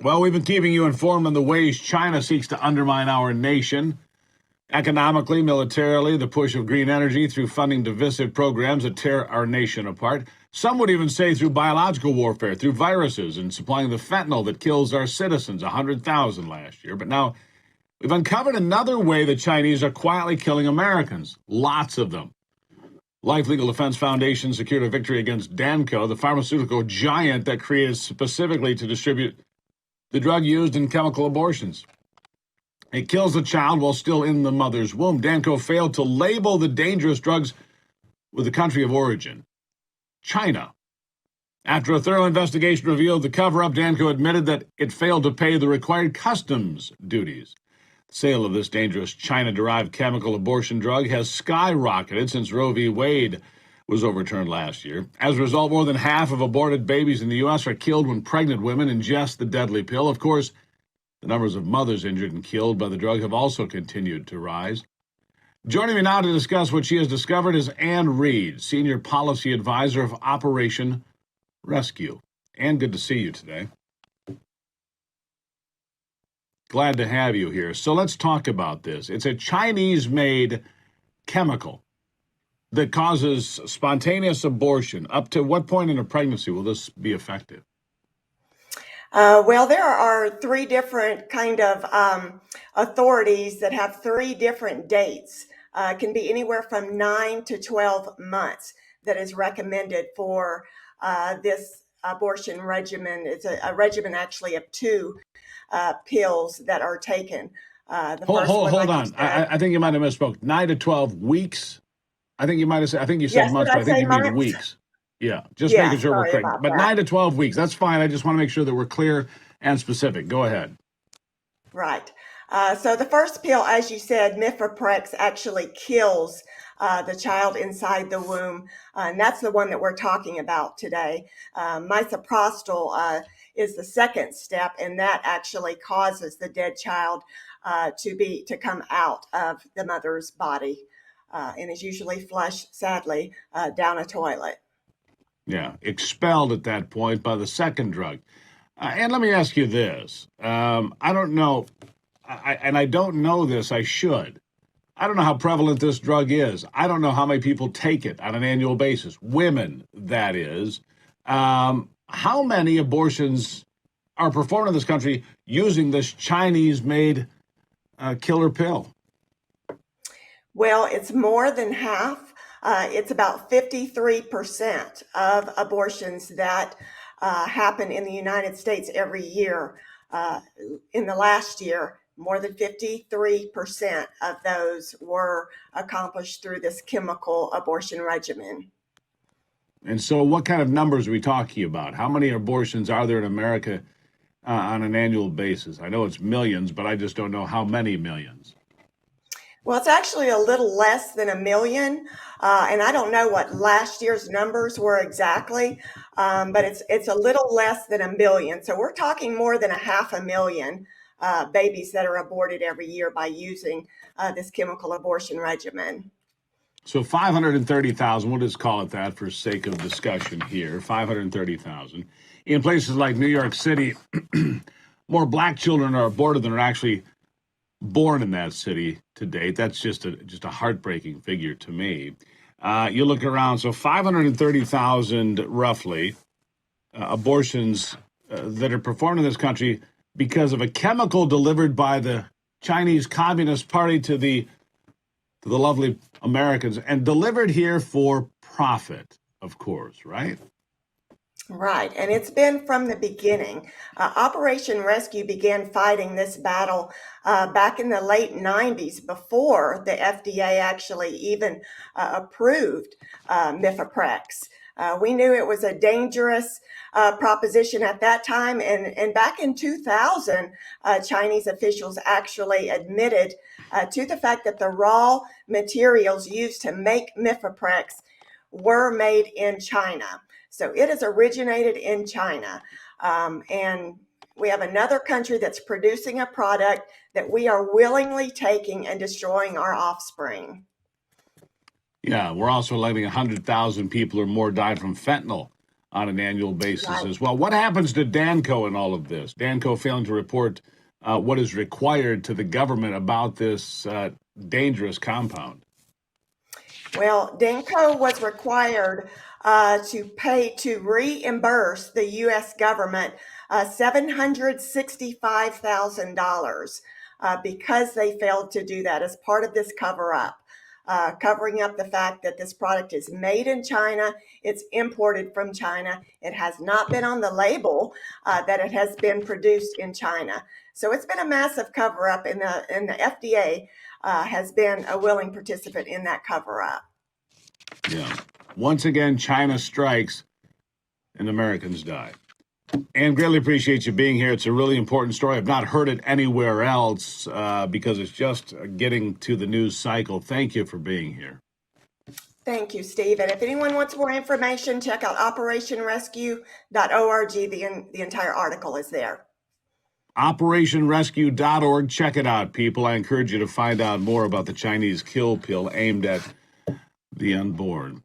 Well, we've been keeping you informed on the ways China seeks to undermine our nation. Economically, militarily, the push of green energy through funding divisive programs that tear our nation apart. Some would even say through biological warfare, through viruses, and supplying the fentanyl that kills our citizens, 100,000 last year. But now we've uncovered another way the Chinese are quietly killing Americans, lots of them. Life Legal Defense Foundation secured a victory against Danco, the pharmaceutical giant that created specifically to distribute the drug used in chemical abortions. It kills the child while still in the mother's womb. Danco failed to label the dangerous drugs with the country of origin, China. After a thorough investigation revealed the cover-up, Danco admitted that it failed to pay the required customs duties. The sale of this dangerous China-derived chemical abortion drug has skyrocketed since Roe v. Wade was overturned last year. As a result, more than half of aborted babies in the U.S. are killed when pregnant women ingest the deadly pill. Of course, the numbers of mothers injured and killed by the drug have also continued to rise. Joining me now to discuss what she has discovered is Ann Reed, Senior Policy Advisor of Operation Rescue. Ann, good to see you today. Glad to have you here. So let's talk about this. It's a Chinese-made chemical that causes spontaneous abortion. Up to what point in a pregnancy will this be effective? Well, there are three different kind of authorities that have three different dates. Can be anywhere from 9 to 12 months that is recommended for this abortion regimen. It's a regimen actually of two pills that are taken. Hold on. I think you might have misspoke. 9 to 12 weeks. I think you might have said. I think you said Yes, months, did but I I think say you mean months? weeks. Yeah, just Yeah, making sure we're sorry correct. about But that. 9 to 12 weeks. That's fine. I just want to make sure that we're clear and specific. Go ahead. Right. So the first pill, as you said, mifeprex, actually kills the child inside the womb, and that's the one that we're talking about today. Misoprostol is the second step, and that actually causes the dead child to come out of the mother's body, and is usually flushed, sadly, down a toilet. Yeah, expelled at that point by the second drug. And let me ask you this. I don't know, and I don't know this, I should. I don't know how prevalent this drug is. I don't know how many people take it on an annual basis. Women, that is. How many abortions are performed in this country using this Chinese-made killer pill? Well, it's more than half. It's about 53% of abortions that happen in the United States every year. Uh, in the last year, more than 53% of those were accomplished through this chemical abortion regimen. And so what kind of numbers are we talking about? How many abortions are there in America on an annual basis? I know it's millions, but I just don't know how many millions. Well, it's actually a little less than a million, and I don't know what last year's numbers were exactly, but it's a little less than a million. So we're talking more than a half a million babies that are aborted every year by using this chemical abortion regimen. So 530,000, we'll just call it that for sake of discussion here, 530,000. In places like New York City, more black children are aborted than are actually born in that city to date. That's just a heartbreaking figure to me. You look around, so 530,000 roughly abortions that are performed in this country because of a chemical delivered by the Chinese Communist Party to the lovely Americans and delivered here for profit, of course, right? Right, and it's been from the beginning. Operation Rescue began fighting this battle back in the late 90s before the FDA actually even approved mifeprex. We knew it was a dangerous proposition at that time, and back in 2000, Chinese officials actually admitted to the fact that the raw materials used to make mifeprex were made in China. So it has originated in China. And we have another country that's producing a product that we are willingly taking and destroying our offspring. Yeah, we're also letting 100,000 people or more die from fentanyl on an annual basis Right. as well. What happens to Danco in all of this? Danco failing to report what is required to the government about this dangerous compound. Well, Danco was required to reimburse the U.S. government $765,000 because they failed to do that as part of this cover up. Covering up the fact that this product is made in China, it's imported from China, it has not been on the label that it has been produced in China. So it's been a massive cover up, and the FDA has been a willing participant in that cover up. Yeah. Once again, China strikes and Americans die. And greatly appreciate you being here. It's a really important story. I've not heard it anywhere else because it's just getting to the news cycle. Thank you for being here. Thank you, Steve. And if anyone wants more information, check out operationrescue.org. The entire article is there. OperationRescue.org. Check it out, people. I encourage you to find out more about the Chinese kill pill aimed at the unborn.